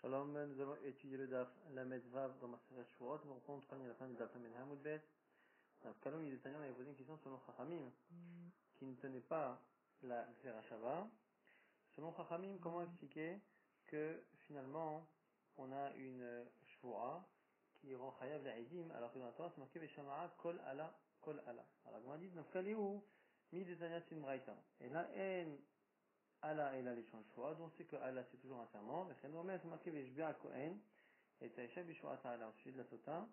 Shalom, nous allons étudier le Daf Lamed Vav dans Maseret Shuot. Nous reprendre à la fin du Daf Lamed Hamoud Bet. Dans ce cas-là, il est avait posé une question selon Chachamim, qui ne tenait pas la Zera Shava. Selon Chachamim, comment expliquer que finalement, on a une Shvoa qui rend Chayav l'Aidim, alors que dans la Torah, c'est marqué Veshama'a Kol Ala, Kol Ala. Alors, on dit, dans ce cas-là, où Mi Detanya Sin Braïta. Et là, en Allah et là les Shvoa, donc c'est que Allah c'est toujours un serment, mais c'est marqué Veshbia Kohen, et Taïcha Bishua Ta'ala. Au sujet de la Sota,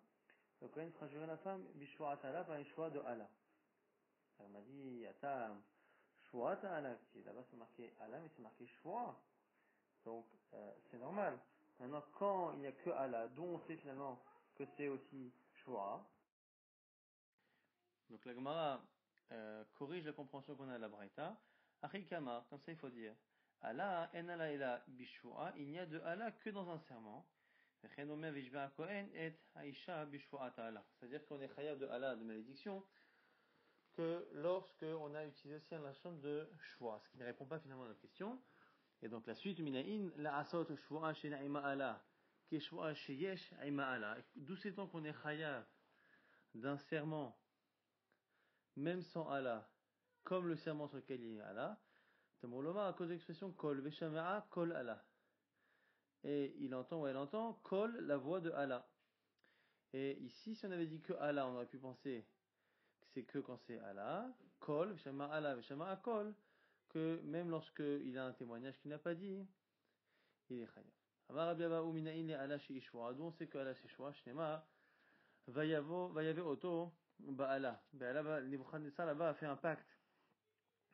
le Kohen fera jurer la femme Bishua Ta'ala par une Shvoa de Allah. Alors, on m'a dit, Atam, Shvoa Ta'ala, qui là-bas c'est marqué Allah, mais c'est marqué Shvoa. Donc, c'est normal. Maintenant, quand il n'y a que Allah, dont on sait finalement que c'est aussi Shvoa. Donc, la Gemara corrige la compréhension qu'on a de la Braïta. Achikama, comme ça il faut dire. Allah, en Allah ela bishua, il n'y a de Allah que dans un serment. C'est-à-dire qu'on est chayav de Allah, de malédiction, que lorsque on a utilisé aussi la chambre de shua, ce qui ne répond pas finalement à notre question. Et donc la suite, minaïn, la asot shua shena ima Allah, ki shua sheyesh ima Allah. D'où c'est-on qu'on est chayav d'un serment, même sans Allah, comme le serment sur lequel il y a Allah, Tamoloma à cause de l'expression kol, veshama'a kol Allah. Et il entend ou elle entend kol, la voix de Allah. Et ici, si on avait dit que Allah, on aurait pu penser que c'est que quand c'est Allah, kol, veshama'a Allah, veshama'a kol, que même lorsque il a un témoignage qu'il n'a pas dit, il est chayav. Amar Rabbi Abahu minayin le Allah shi ishwa. D'où on sait que Allah c'est shwa, shnema, vayave oto, ba'Allah. Ba'Allah, Nebuchadnezzar là-bas a fait un pacte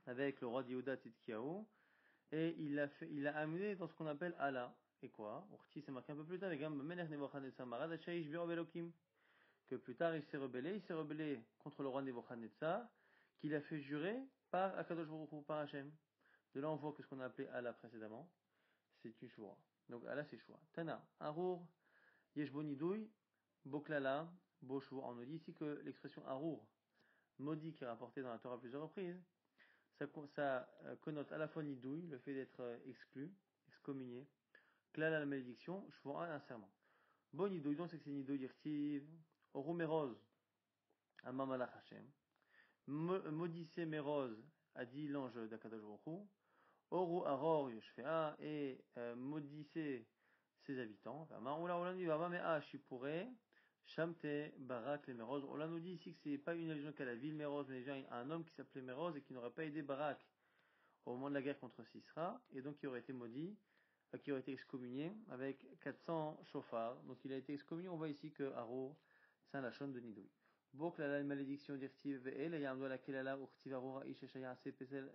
avec le roi d'Yehuda Tzidkiyahu, et il l'a amené dans ce qu'on appelle Allah. Et quoi? Urti, c'est marqué un peu plus tard, que plus tard il s'est rebellé contre le roi Nebuchadnezzar, qu'il a fait jurer par Akadosh Baruch Hu, par Hashem. De là on voit que ce qu'on a appelé Allah précédemment, c'est une choua. Donc Allah c'est choua. Tana, Arur, Yeshbonidouy, Boklala, Boshua. On nous dit ici que l'expression Arur, maudit, qui est rapporté dans la Torah à plusieurs reprises, ça connote à la fois nidouille, le fait d'être exclu, excommunié, klala la malédiction, shvoa un serment. Bon nidouille, donc c'est que c'est nidouille dirtive, oru meroz, amam alach Hashem, maudissez meroz, a dit l'ange d'Akadosh Baruch Hu, oru aror yoshfea, et maudissez ses habitants, maroula olani vava mea shipure, Shamte, Barak, les Méroz. On l'a nous dit ici que c'est pas une allusion qu'à la ville Méroz, mais déjà un homme qui s'appelait Méroz et qui n'aurait pas aidé Barak au moment de la guerre contre Sisra, et donc qui aurait été maudit, qui aurait été excommunié avec 400 chauffards. Donc il a été excommunié. On voit ici que Haro, c'est un lachon de Nidoui. Bok la malédiction d'Irtiv ve'el, yamdo la kelala urtiv arora ish shayase pesel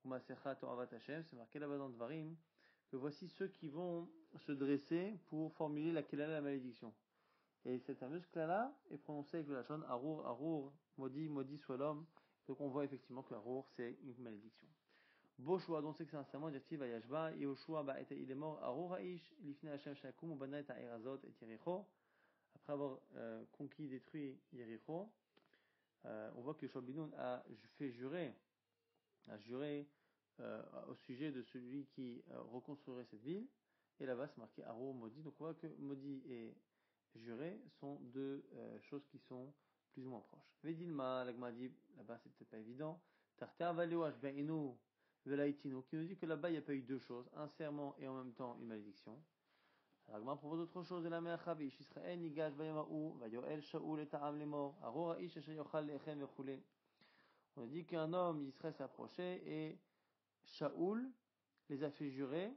umasecha to'avat Hashem. C'est marqué là-bas dans Dvarim que voici ceux qui vont se dresser pour formuler la kelala, la malédiction. Et cette fameuse klala est prononcée avec le lachon Arur, Arur, maudit soit l'homme. Donc on voit effectivement que Arur c'est une malédiction. Boshua, donc c'est que c'est un serment d'Irtiv Vayashba, Yehoshua il est mort, Arur Aish, Lifne Hashem Shakum, Ubana et Aerazot et Yericho. Après avoir conquis, détruit Yericho, on voit que Yoshua Binoun a juré au sujet de celui qui reconstruirait cette ville. Et là-bas c'est marqué Arur maudit. Donc on voit que maudit et juré sont deux choses qui sont plus ou moins proches. Vedilma, l'agma dit, là-bas c'est peut-être pas évident. Tartar valeo ashbeinu velaitino, qui nous dit que là-bas il n'y a pas eu deux choses, un serment et en même temps une malédiction. L'agma propose autre chose de la mer Chavish Israël nigash bayamaou vayoel shaul et ta'am lemor arora ish ashayochal lechem vechule. On a dit qu'un homme Israël s'approchait et Shaoul les a fait jurer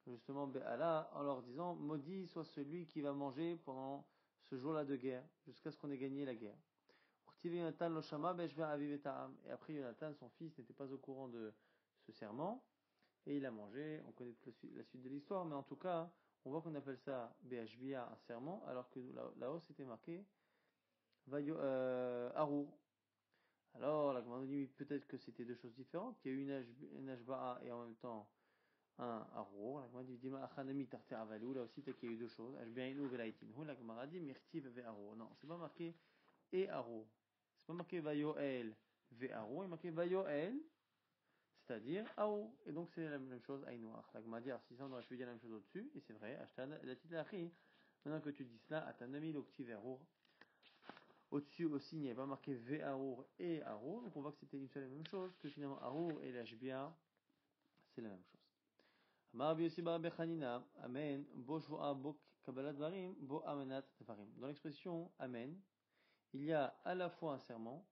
justement Béala en leur disant maudit soit celui qui va manger pendant ce jour-là de guerre jusqu'à ce qu'on ait gagné la guerre. Et après Yonatan son fils n'était pas au courant de ce serment et il a mangé. On connaît la suite de l'histoire, mais en tout cas on voit qu'on appelle ça BHBA un serment alors que là-haut c'était marqué Arur. Alors la Gemara dit peut-être que c'était deux choses différentes, qu'il y a eu une HBA et en même temps un Arur. La Gemara dit Achanami Tarter Avalou, là aussi peut-être qu'il y a eu deux choses. Ashbeinu Velaitinhu, la Gemara dit Mirtiv ve Arur. Non, c'est pas marqué et Arur. C'est pas marqué Vayoel ve Arur, il est marqué Vayoel, c'est-à-dire Aou. Et donc c'est la même chose, Aïnoach. La Gemara dit, si ça on aurait pu dire la même chose au-dessus, et c'est vrai, Ashtan, la Titlachi, maintenant que tu dis cela, Atanami, l'Okti, Verour. Au-dessus aussi, il n'y avait pas marqué Ve'arour et Arour, donc on voit que c'était une seule et même chose, que finalement Arour et l'Ashbia, c'est la même chose. Amar Rabbi Yossi bar Rabbi Chanina, Amen, bo shvo'a bo kabbalat dvarim, bo amenat dvarim. Dans l'expression Amen, il y a à la fois un serment,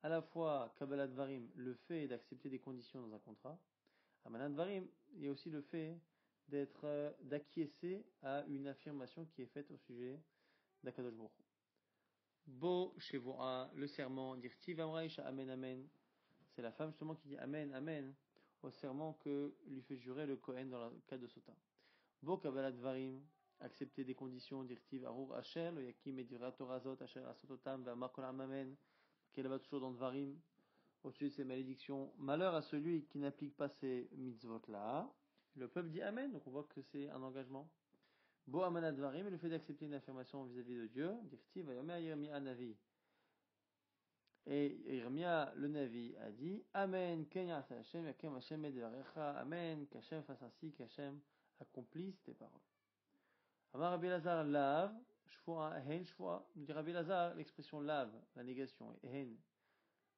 à la fois kabbalat dvarim, le fait d'accepter des conditions dans un contrat. Amenat dvarim, il y a aussi le fait d'acquiescer à une affirmation qui est faite au sujet d'Akadosh Baruch Hu. Bo shevo'a, le serment, dire tiv amraïcha amen amen. C'est la femme justement qui dit amen amen au serment que lui fait jurer le Kohen dans le cas de Sota. Bo kabbalat dvarim, accepter des conditions, dire tiv arur asher, le yakim et dira torazot asher asototam va markolam amen, qui est là-bas toujours dans dvarim, au-dessus de ces malédictions. Malheur à celui qui n'applique pas ces mitzvot là. Le peuple dit amen, donc on voit que c'est un engagement. Bo amanat dvarim, le fait d'accepter une affirmation vis-à-vis de Dieu, dire tiv vayomer Yirmia navi. Et Yirmia, le Navi, a dit Amen, Kenya Hashem, Yakem Hashem Edvarecha, Amen, qu'Hashem fasse ainsi, qu'Hashem accomplisse tes paroles. Amar Rabbi Lazar, lave, shvoa, hen shvoa. Nous dit Rabbi Lazar, l'expression lave, la négation, et hen,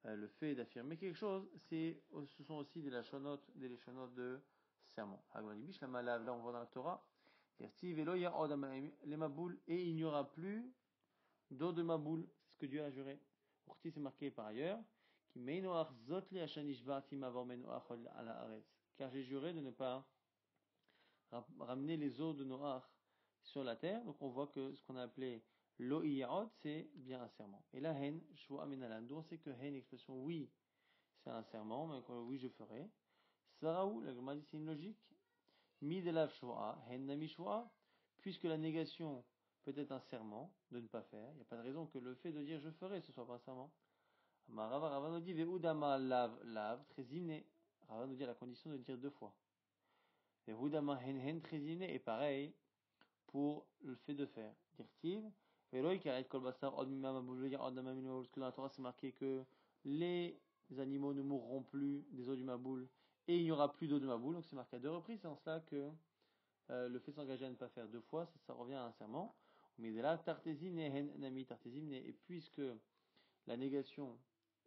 le fait d'affirmer quelque chose, ce sont aussi des lachonot de serment. Hagman Bish, la malave, là on voit dans la Torah, Yerti, Velo, Ya'od, les maboules, et il n'y aura plus d'eau de maboule, c'est ce que Dieu a juré. Urti, c'est marqué par ailleurs, car j'ai juré de ne pas ramener les eaux de Noach sur la terre. Donc on voit que ce qu'on a appelé l'o'iyarot, c'est bien un serment. Et la haine, shvoa menalan. D'où on sait que haine, expression oui, c'est un serment, mais oui, je ferai. Saraou, la Gemara dit c'est une logique. Mi de la shvoa, haine nami shvoa, puisque la négation peut être un serment de ne pas faire. Il n'y a pas de raison que le fait de dire je ferai, ce soit pas un serment. Rava nous dit Ve'udama lav trezimne. Rava nous dit la condition de dire deux fois. Ve'udama hen trezimne est pareil pour le fait de faire. Dire-t-il Ve'loi karet kol basar od mimam abouj od mimam mimam, parce que dans la Torah c'est marqué que les animaux ne mourront plus des eaux du Maboul et il n'y aura plus d'eau de Maboul. Donc c'est marqué à deux reprises. C'est en cela que le fait de s'engager à ne pas faire deux fois, ça revient à un serment. Mais de là tartezimne hen nami tartezimne, et puisque la négation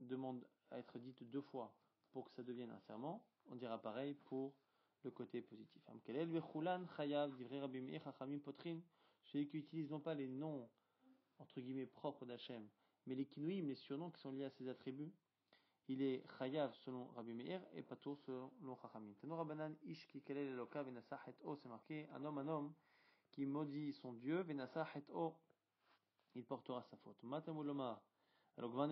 demande à être dite deux fois pour que ça devienne un serment, on dira pareil pour le côté positif. Celui qui utilise non pas les noms entre guillemets propres d'Hachem, mais les kinuim, les surnoms qui sont liés à ses attributs, il est chayav selon Rabbi Meir et patour selon Chachamim. Tano Rabbanan ish ki kelel eloka venasah et o, c'est marqué un homme qui maudit son Dieu venasah et o, il portera sa faute. Matamulomar. Alors, pourtant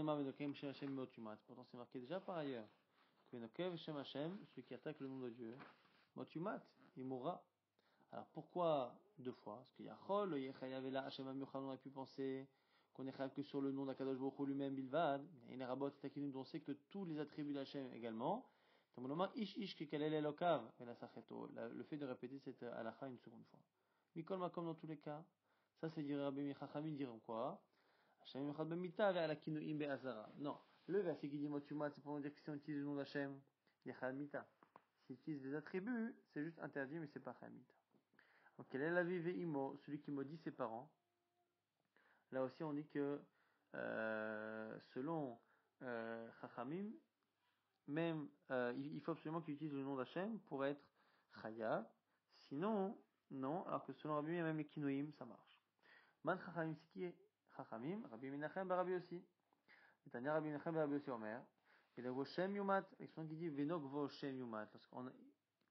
c'est marqué déjà par ailleurs que celui qui attaque le nom de Dieu, Motumat, il mourra. Alors pourquoi deux fois? Parce qu'il y a Chol, le Yechayavela, Hashem Amiuchal, on aurait pu penser qu'on est chayav que sur le nom d'Akadosh Baruch Hu lui-même, Bilvad. Il y a une rabot takinim dont on sait que tous les attributs d'Hachem également. Le fait de répéter cette halakha une seconde fois. Mikol Makom dans tous les cas. Ça c'est dire Rabbi Chachamim diront quoi? Non, le verset qui dit Motumat, c'est pour nous dire que si on utilise le nom d'Hachem, il y a Chalmita. S'il utilise des attributs, c'est juste interdit, mais c'est pas Chalmita. Donc, quel est la vie Ve'imo, celui qui maudit ses parents? Là aussi, on dit que, selon Chachamim, même, il faut absolument qu'il utilise le nom d'Hachem pour être Chayav. Sinon, non, alors que selon Rabbi, même les Kinoïm, ça marche. Man Chachamim, c'est qui est Chachamim? Rabbi Menachem, Rabbi aussi. Tania Rabbi Menachem, Rabbi aussi Omer. Et le Shem Yumat, l'expression qui dit Venok vo Shem Yumat,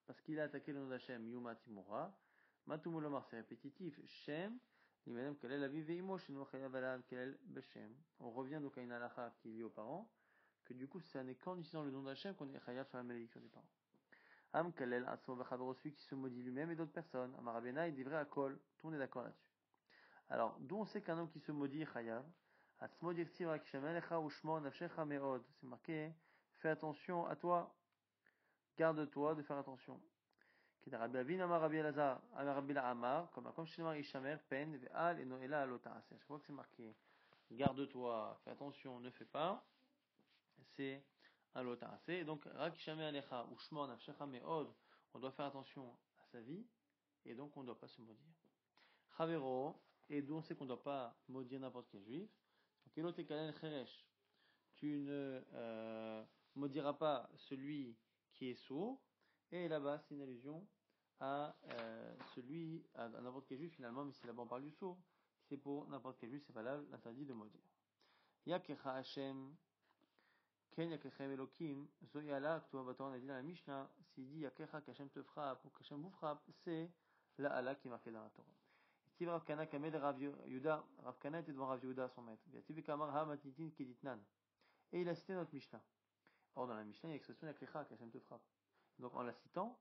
parce qu'il a attaqué le nom d'Hachem, Yumat Imura. Matumulomar, c'est répétitif. Shem, l'imam quel est la vie veimo, chez nous chayav alav, quel est Beshem. On revient donc à une halakha qui est liée aux parents, que du coup, ça n'est qu'en utilisant le nom d'Hachem qu'on est chayav sur la malédiction des parents. Am kalel aso v'chavro, celui qui se maudit lui-même et d'autres personnes. Am Rabbeina, il dit vrai à kol. Tout le monde est d'accord là-dessus. Alors, d'où on sait qu'un homme qui se maudit est chayav? C'est marqué, fais attention à toi, garde-toi de faire attention. Comme je crois que c'est marqué, garde-toi, fais attention, ne fais pas, c'est Et donc, Rak Shameh Alecha ou Shmor Nafshecha Me'od, on doit faire attention à sa vie, et donc on ne doit pas se maudire. Chavero, et d'où on sait qu'on ne doit pas maudire n'importe quel juif. Donc, Elot Ekalen Cheresh, tu ne maudiras pas celui qui est sourd, et là-bas, c'est une allusion à à n'importe quel juif finalement, mais si là-bas on parle du sourd, c'est pour n'importe quel juif, c'est valable, l'interdit de maudire. Yakecha Hashem, Ken Yakechem Elokim, Zoyala, que tu vas on a dit dans la Mishnah, s'il dit Yakecha qu'Hashem te frappe ou qu'Hashem vous frappe, c'est la Allah qui est marquée dans la Torah. Tiv Rav Kana Kamed Rav Yuda, Rav Kana était devant Rav Yuda son maître. Tiv Kamar Ha Matnitin Keditnan. Et il a cité notre Mishnah. Or dans la Mishnah, il y a l'expression Yakecha qu'Hashem te frappe. Donc en la citant,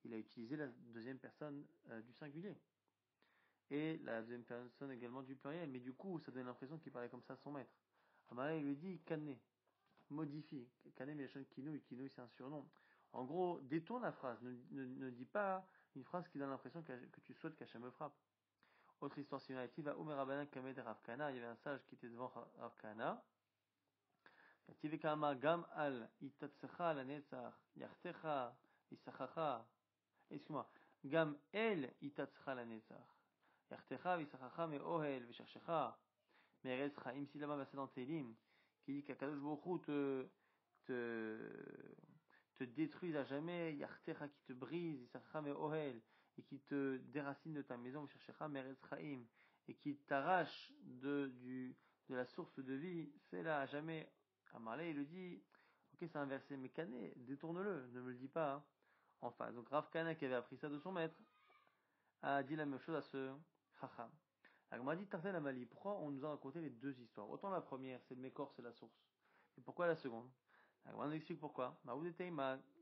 il a utilisé la deuxième personne du singulier. Et la deuxième personne également du pluriel. Mais du coup, ça donne l'impression qu'il parlait comme ça à son maître. Amalek il lui dit Kané, modifie. Kané, mais la chaîne Kinouï, c'est un surnom. En gros, détourne la phrase. Ne dis pas une phrase qui donne l'impression que tu souhaites qu'Hachem me frappe. Autre histoire similaire, va Omer Rabbanan Kamed Rav Kana. Il y avait un sage qui était devant Rav Kana. Gam al itatsecha la netzach yartecha isachacha. Excuse-moi. Gam el itatsecha la netzach yartecha isachacha me ohel v'cherchecha meretz chaim. Si là-bas c'est dans Télim qui dit qu'Akadosh Baruch Hu te détruise à jamais, yartecha qui te brise, isachacha me ohel et qui te déracine de ta maison, v'cherchecha meretz chaim et qui t'arrache de la source de vie, c'est là à jamais. Amarlé, il lui dit, ok, c'est inversé, mais Kané, détourne-le, ne me le dis pas. Hein. Enfin, donc Rav Kana, qui avait appris ça de son maître, a dit la même chose à ce Chacham. Alors, on m'a dit, Tartel Amali, pourquoi on nous a raconté les deux histoires? Autant la première, c'est le Mécor, c'est la source. Et pourquoi la seconde? Alors, on explique pourquoi.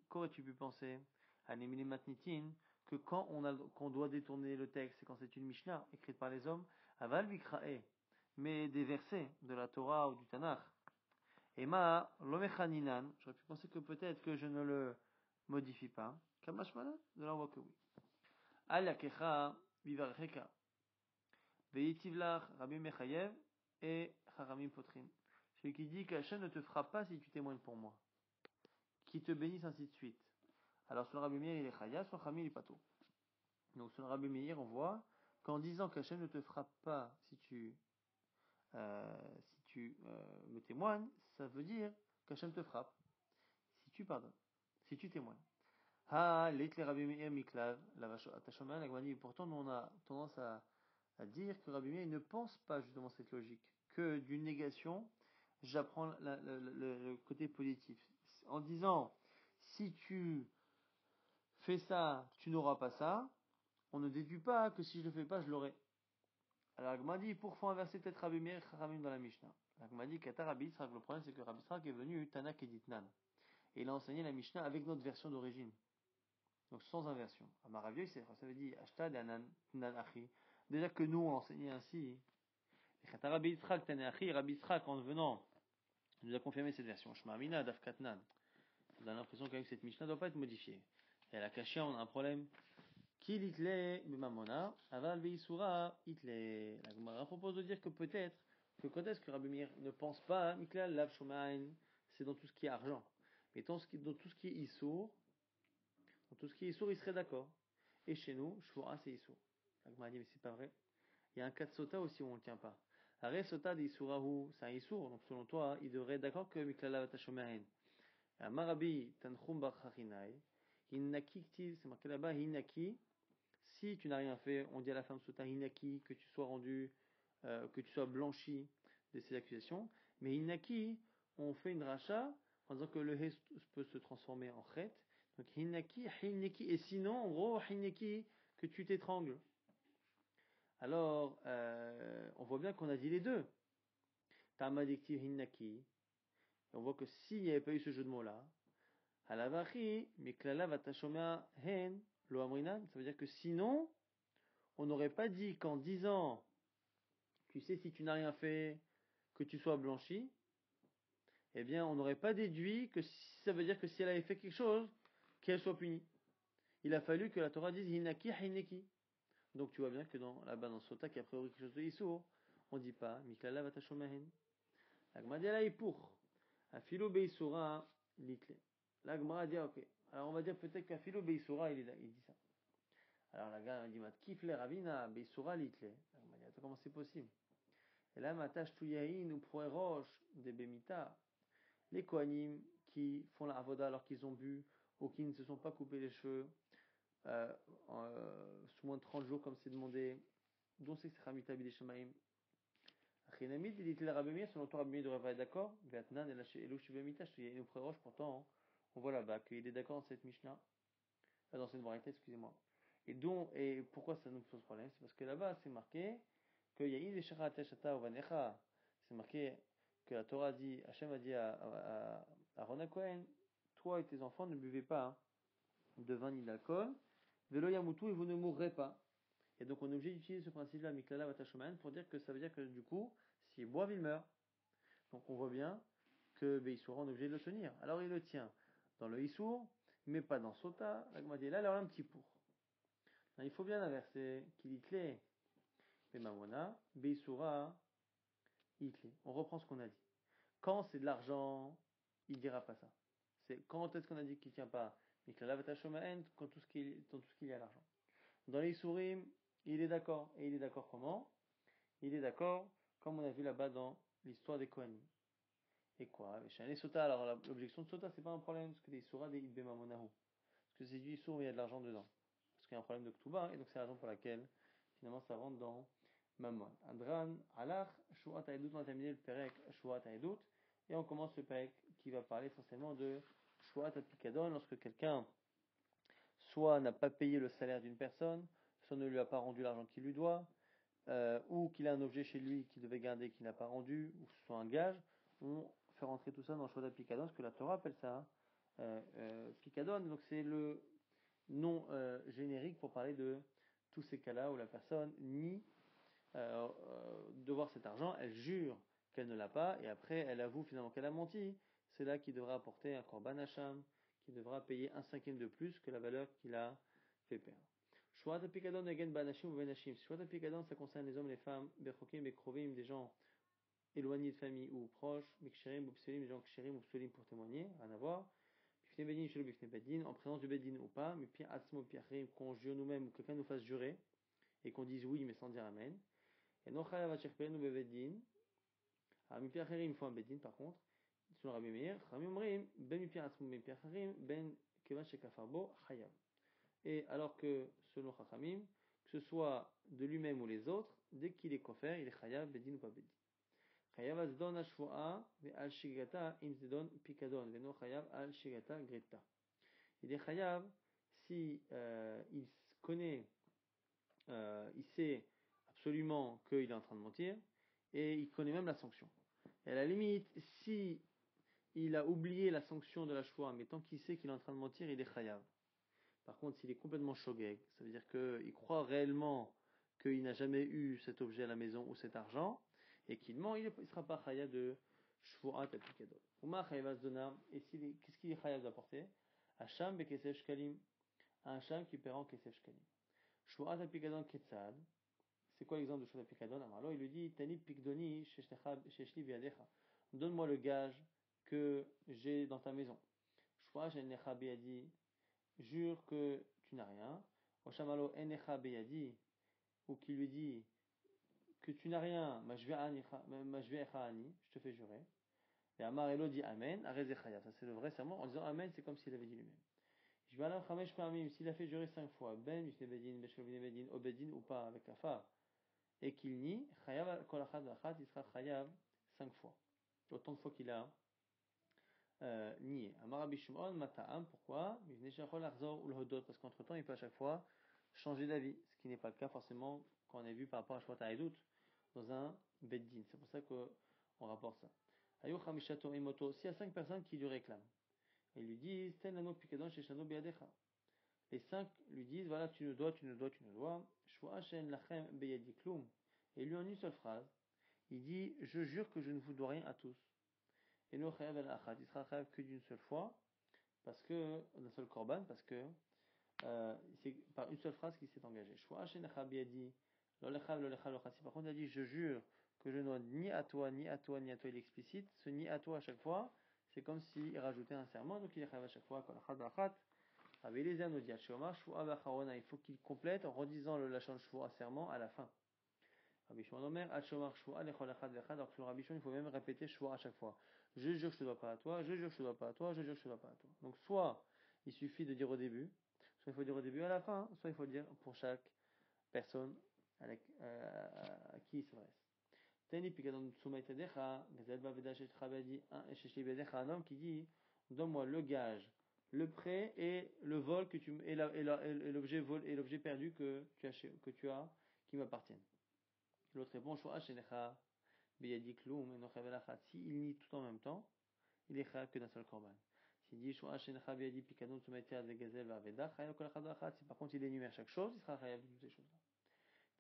Qu'aurais-tu pu penser à Nemini Matnitin, que qu'on doit détourner le texte, c'est quand c'est une Mishnah, écrite par les hommes, Aval Vikrae, mais des versets de la Torah ou du Tanakh, Ema lomechaninan, j'aurais pu penser que peut-être que je ne le modifie pas. Kamashmana, de là on voit que oui. Al yakecha vivarecheka. Veitivlach Rabbi Mechayev et Haramim Potrin. Celui qui dit qu'Hachem ne te frappe pas si tu témoignes pour moi. Qui te bénisse ainsi de suite. Alors selon Rabbi Meir il est Chayav, selon Haramim il est Pato. Donc selon Rabbi Meir on voit qu'en disant qu'Hachem ne te frappe pas si tu me témoignes, ça veut dire qu'Hachem te frappe. Si tu pardonnes, si tu témoignes. Ha, l'etle Rabbi Meir miklav, la Tachomel, la Gmani. Pourtant, nous on a tendance à dire que Rabbi Meir ne pense pas justement cette logique, que d'une négation, j'apprends le côté positif. En disant, si tu fais ça, tu n'auras pas ça, on ne déduit pas que si je le fais pas, je l'aurai. Alors, Agma dit, pourquoi inverser peut-être Rabbi Meir et Chachamim dans la Mishnah? Agma dit, Kata Rabbi Yitzhak, le problème c'est que Rabbi Yitzhak est venu Tanak et Ditnan. Et il a enseigné la Mishnah avec notre version d'origine. Donc sans inversion. Amaravio, ça veut dire, Ashtad et Nan Achi. Déjà que nous, on enseignait ainsi. Et Kata Rabbi Yitzhak, Taneachi, Rabbi Yitzhak, en venant, nous a confirmé cette version. Shma Amina, Dafkatnan. On a l'impression quand même que cette Mishnah ne doit pas être modifiée. Et à la cachée, on a un problème. Qui l'itle b'mamona, aval ve'isura itle. La Gemara propose de dire que peut-être, que quand est-ce que Rabbi Meir ne pense pas, Miklal lav shomain, c'est dans tout ce qui est argent. Mais dans tout ce qui est issour, il serait d'accord. Et chez nous, shvura c'est issour. La Gemara dit, mais c'est pas vrai. Il y a un cas de sota aussi où on ne tient pas. Arrêt sota d'isurahu, c'est un issour. Donc selon toi, il devrait être d'accord que Miklal lav tashomain. Marabi tanchum bachachinai, hinaki, c'est marqué là-bas, hinaki. Si tu n'as rien fait, on dit à la femme sota hinaki que tu sois rendu, que tu sois blanchi de ces accusations. Mais hinaki, on fait une racha en disant que le he peut se transformer en chet. Donc hinaki, hinaki. Et sinon, en gros, hinaki, que tu t'étrangles. Alors, on voit bien qu'on a dit les deux. Tamadikti hinaki. Et on voit que s'il n'y avait pas eu ce jeu de mots-là, halavachi, miklala vatashomea hen. Ça veut dire que sinon, on n'aurait pas dit qu'en disant, tu sais, si tu n'as rien fait, que tu sois blanchi, eh bien, on n'aurait pas déduit que ça veut dire que si elle avait fait quelque chose, qu'elle soit punie. Il a fallu que la Torah dise hinaki hineki. Donc tu vois bien que là-bas dans Sota, qui a priori quelque chose de issour, on ne dit pas miklala vatashomahen. La Gmadiala est pour. Afilo beisura l'itle. La Gemara dit, ok. Alors on va dire peut-être qu'Afilo Beisoura, il dit ça. Alors la Gemara dit, Mat Kifle Ravina Beisoura l'itle. La Gemara dit, attends, comment c'est possible? Et là, Matash Tuyahin ou Proeroche de Bemita. Les Kohanim qui font la avoda alors qu'ils ont bu ou qui ne se sont pas coupés les cheveux sous moins de 30 jours comme c'est demandé, dont c'est que c'est Ramitabi des Shamaim. Achinamid, il était la Rabbi selon toi Rabbi devrait pas être d'accord. Gatnan et lâché Elouch Bemita, je te dis, Proeroche, pourtant, on voit là-bas qu'il est d'accord dans cette Mishnah, dans cette variété, excusez-moi. Et pourquoi ça nous pose problème? C'est parce que là-bas, c'est marqué que Yaïd et Shara Teshata Ovanecha, c'est marqué que la Torah dit, Hachem a dit à Aaron HaKohen, toi et tes enfants ne buvez pas de vin ni d'alcool, Velo Yamutu et vous ne mourrez pas. Et donc on est obligé d'utiliser ce principe-là, Miklala Vatashoman, pour dire que ça veut dire que du coup, s'ils boivent, ils meurent. Donc on voit bien que Beissoura, on est obligé de le tenir. Alors il le tient dans le Issour, mais pas dans Sota. Là, alors un petit pour. Il faut bien inverser, qu'il y clé, Bemamona, Beissoura, Itlé. On reprend ce qu'on a dit. Quand c'est de l'argent, il ne dira pas ça. C'est quand est-ce qu'on a dit qu'il ne tient pas quand tout ce qu'il y a l'argent. Dans les Sourim, il est d'accord. Et il est d'accord comment? Il est d'accord, comme on a vu là-bas dans l'histoire des Kohanim. Et quoi? Les Sota, alors l'objection de Sota, c'est pas un problème, parce que des Soura, des Idbemamonahu. Parce que c'est du Issour où il y a de l'argent dedans. Parce qu'il y a un problème de Ktuba, et donc c'est la raison pour laquelle, finalement, ça rentre dans Mammon. Adran, Alach, Shuat Haedut, on a terminé le Perek Shuat Haedut, et on commence le Perek qui va parler essentiellement de Shuat Apikadon, lorsque quelqu'un soit n'a pas payé le salaire d'une personne, soit ne lui a pas rendu l'argent qu'il lui doit, ou qu'il a un objet chez lui qu'il devait garder qu'il n'a pas rendu, ou que ce soit un gage, on fait rentrer tout ça dans Shuat Apikadon, ce que la Torah appelle ça Pikadon, donc c'est le nom générique pour parler de tous ces cas-là où la personne nie devoir cet argent, elle jure qu'elle ne l'a pas, et après elle avoue finalement qu'elle a menti. C'est là qu'il devra apporter un korban hacham, qui devra payer 1/5 de plus que la valeur qu'il a fait perdre. Shuat Pikadon egen banashim ou benashim. Shuat Pikadon, ça concerne les hommes et les femmes, bechokim, bekrovim, des gens éloignés de famille ou proches, beksherim ou pselim, des gens ksherim ou pselim pour témoigner, rien à voir. Bifne bedin, shelo bifne bedin, en présence du bedin ou pas, mais puis atzmo, piachrim, qu'on jure nous-mêmes ou quelqu'un nous fasse jurer, et qu'on dise oui mais sans dire amen. Et non chayav achechpenu bevedin. Alors mipi acherim, il faut un bedin par contre. Selon Rabbi Meir, Chachamim omrim ben mipi atzmo mipi acherim ben kevan shekafarbo chayav. Et alors que selon Chachamim, que ce soit de lui-même ou les autres, dès qu'il est kofer, il est chayav bedin ou pas bedin. Chayav azdon ashvoa ve al shigata im zedon pikadon ve no chayav al shigata greta. Il est chayav si il connaît, il sait absolument qu'il est en train de mentir, et il connaît même la sanction. Et à la limite, si il a oublié la sanction de la shvoa, mais tant qu'il sait qu'il est en train de mentir, il est chayav. Par contre, s'il est complètement shogeg, ça veut dire qu'il croit réellement qu'il n'a jamais eu cet objet à la maison ou cet argent, et qu'il ment, il ne sera pas chayav de shvoa tapikadon. Uma chayav azdona, et qu'est-ce qu'il est chayav d'apporter? Hacham bekesef shkalim, un hacham qui paiera en kesef shkalim. Shvoa tapikadon ketzad. C'est quoi l'exemple de Shvoa Pikadon? Alors il lui dit Tani pikdoni sheshli biadecha. Donne-moi le gage que j'ai dans ta maison. Shvoa shenecha biadi. Jure que tu n'as rien. Oshamalo enecha biadi. Ou qui lui dit que tu n'as rien. Mashve'echa ani. Je te fais jurer. Et Amar Elo dit Amen. Arezechaya. Ça c'est le vrai serment. En disant Amen, c'est comme s'il avait dit lui-même. Je vais aller chamesh parmi. S'il a fait jurer 5 fois. Ben mifne bedin, beshkol bedin, obedin ou pas avec kafar. Et qu'il nie, chayav kol achad v'achat, il sera chayav 5 fois. Autant de fois qu'il a nié. Amar Rabbi Shimon mata'am, pourquoi? Parce qu'entre temps, il peut à chaque fois changer d'avis, ce qui n'est pas le cas forcément quand on a vu par rapport à Shvat Haedut dans un beddin. C'est pour ça qu'on rapporte ça. Ayu chamishato imoto, s'il y a 5 personnes qui lui réclament, et lui disent, ten lano pikadon sheshano biadecha. Les 5 lui disent, voilà, tu nous dois. Shvoa shen lachem beyadi klum. Et lui, en une seule phrase, il dit, je jure que je ne vous dois rien à tous. Et no chayav el achat, il sera chayav que d'une seule fois, parce que, d'un seul korban, parce que, c'est par une seule phrase qu'il s'est engagé. Shvoa shen lachem beyadi, lo lechav, lo lechav, lo chassi. Par contre, il a dit, je jure que je ne dois ni à toi, ni à toi, ni à toi, il est explicite. Ce ni à toi à chaque fois, c'est comme s'il rajoutait un serment, donc il est chayav à chaque fois, Rabbi Eliezer nous dit, il faut qu'il complète en redisant le lachon shvua serment à la fin. Rabbi Shimon Omer, alors que sur Rabbi Shimon, il faut même répéter shvua à chaque fois. Je jure que je te dois pas à toi, je jure que je te dois pas à toi, je jure que je te dois pas à toi. Donc soit il suffit de dire au début, soit il faut dire au début à la fin, soit il faut dire pour chaque personne à qui il s'adresse. Un homme qui dit, donne-moi le gage, le prêt et le vol que tu et l'objet vol et l'objet perdu que tu as qui m'appartiennent. L'autre répond, si il nie tout en même temps, il est chayav que d'un seul korban. S'il dit, si par contre il énumère chaque chose, il sera chayav de toutes ces choses-là.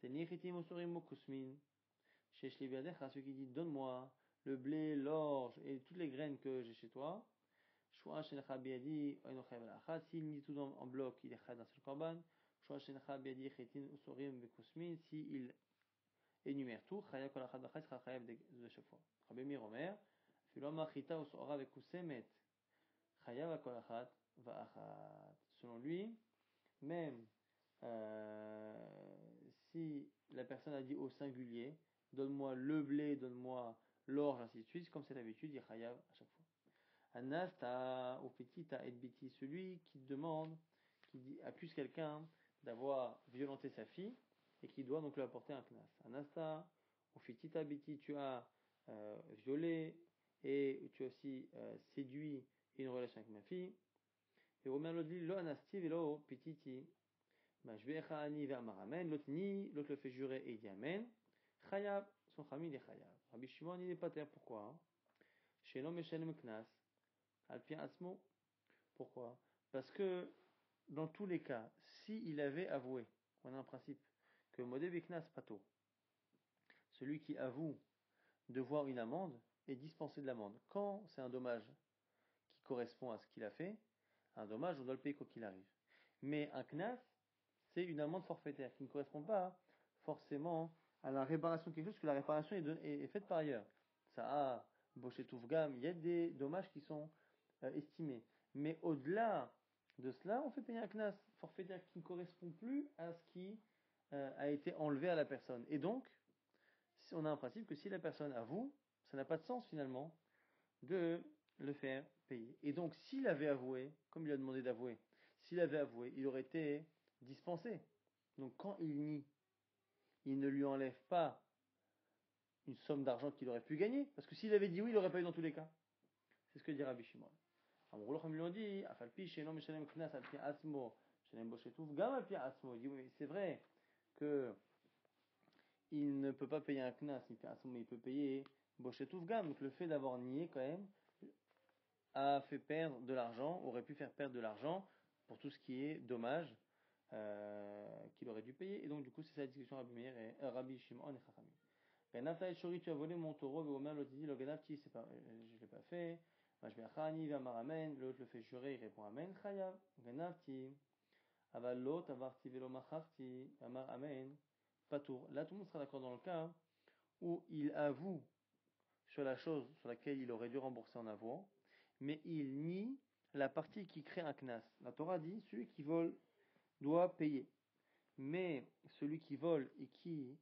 Celui qui dit, donne-moi le blé, l'orge et toutes les graines que j'ai chez toi. S'il nie tout en bloc, il est chayav d'un seul korban. S'il énumère tout, chayav kol achad v'achad sera chayav de chaque fois. Rabbi Meir Omer, selon lui, même si la personne a dit au singulier, donne-moi le blé, donne-moi l'orge, ainsi de suite, comme c'est l'habitude, il est chayav à chaque fois. Anasta, au petit, et biti, celui qui demande, accuse quelqu'un d'avoir violenté sa fille et qui doit donc lui apporter un knas. Anasta, au petit, biti, tu as violé et tu as aussi séduit une relation avec ma fille. Et Omer l'autre dit, lo anasti velo petiti. Mashbecha ani ve'amaramen, l'autre nie, l'autre le fait jurer et il dit amen. Chayav, son chami il est chayav. Rabbi Shimon il n'est pas terre, pourquoi? Shelom meshalem knas. Alpi asmo. Pourquoi? Parce que dans tous les cas, s'il avait avoué, on a un principe que modé beknas pato, celui qui avoue devoir une amende est dispensé de l'amende. Quand c'est un dommage qui correspond à ce qu'il a fait, un dommage on doit le payer quoi qu'il arrive. Mais un knas, c'est une amende forfaitaire qui ne correspond pas forcément à la réparation de quelque chose, que la réparation est faite par ailleurs. Ça a boché toufgam, il y a des dommages qui sont estimés. Mais au-delà de cela, on fait payer un knas forfaitaire qui ne correspond plus à ce qui a été enlevé à la personne. Et donc, on a un principe que si la personne avoue, ça n'a pas de sens finalement de le faire payer. Et donc, s'il avait avoué, comme il a demandé d'avouer, s'il avait avoué, il aurait été dispensé. Donc, quand il nie, il ne lui enlève pas une somme d'argent qu'il aurait pu gagner, parce que s'il avait dit oui, il n'aurait pas eu dans tous les cas. C'est ce que dit Rabbi Shimon. Ils lui ont dit, il dit oui, c'est vrai que il ne peut pas payer un knas, mais il peut payer boshetouf gam. Donc le fait d'avoir nié quand même a fait perdre de l'argent, aurait pu faire perdre de l'argent pour tout ce qui est dommage qu'il aurait dû payer. Et donc du coup c'est ça la discussion Rabbi Shimon et Chachamim. Ganavta et Shori, tu as volé mon taureau, mais Omer l'autre dit, le Ganavti, c'est pas, je l'ai pas fait. Mashbeachani, Vamar Amen, l'autre le fait jurer, il répond Amen, Chayav, Ganavti. Aval l'autre, Avarti velo macharti, Vamar Amen, Patour. Là tout le monde sera d'accord dans le cas où il avoue sur la chose sur laquelle il aurait dû rembourser en avouant, mais il nie la partie qui crée un knas. La Torah dit, celui qui vole doit payer. Mais celui qui vole et qui,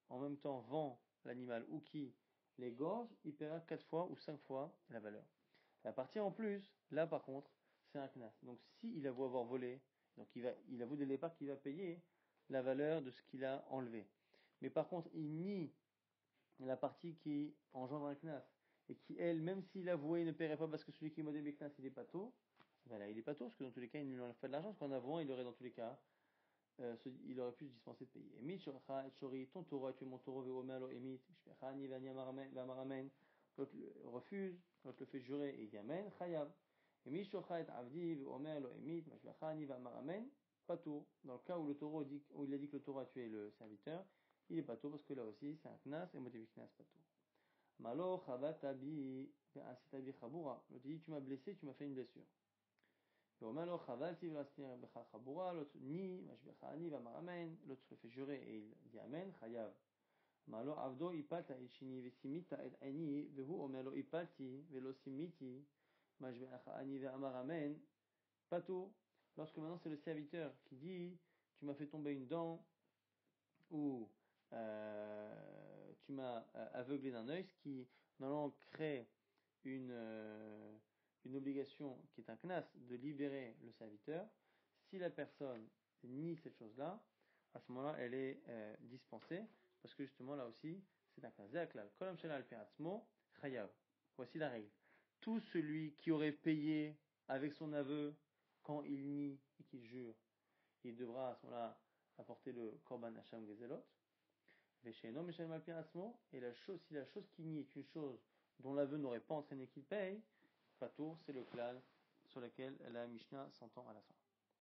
en même temps, vend l'animal ou qui l'égorge, il paiera 4 fois ou 5 fois la valeur. La partie en plus, là par contre, c'est un knas. Donc s'il avoue avoir volé, donc il avoue dès le départ qu'il va payer la valeur de ce qu'il a enlevé. Mais par contre, il nie la partie qui engendre un knas et qui, elle, même s'il avouait, ne paierait pas parce que celui qui modèle le knas, il est pas tôt. Ben là, il est pas tôt, parce que dans tous les cas, il ne lui enlève pas de l'argent, parce qu'en avouant, il aurait dans tous les cas il aurait pu se dispenser de payer. Emit shorcha et shori, ton taureau, tu es mon taureau, ve'omer lo emit, mishpechani v'amaramen, l'autre refuse, l'autre le fait jurer et il dit amen, chayav. Emit shorcha et avdi, ve'omer lo emit, mishpechani v'amaramen, patour. Dans le cas où le taureau dit, où il a dit que le taureau a tué le serviteur, il est patour parce que là aussi c'est un knas et motif knas patour. Malo chavatabi, asitabi chabura. L'autre dit tu m'as blessé, tu m'as fait une blessure. L'autre ni, l'autre le fait jurer et il dit amen, chayav. Malo avdo ipalta ilshini vesimita et ani, vehu omelo ipalti velo simiti Pato, lorsque maintenant c'est le serviteur qui dit tu m'as fait tomber une dent ou tu m'as aveuglé d'un œil, ce qui normalement crée une obligation qui est un knas de libérer le serviteur. Si la personne nie cette chose-là, à ce moment-là elle est dispensée, parce que justement là aussi c'est un knas. Voici la règle. Tout celui qui aurait payé avec son aveu quand il nie et qu'il jure, il devra à ce moment-là apporter le korban hacham gezelot. Et la chose, si la chose qu'il nie est une chose dont l'aveu n'aurait pas entraîné qu'il paye, Patour, c'est le clan sur lequel la Mishnah s'entend à la fin.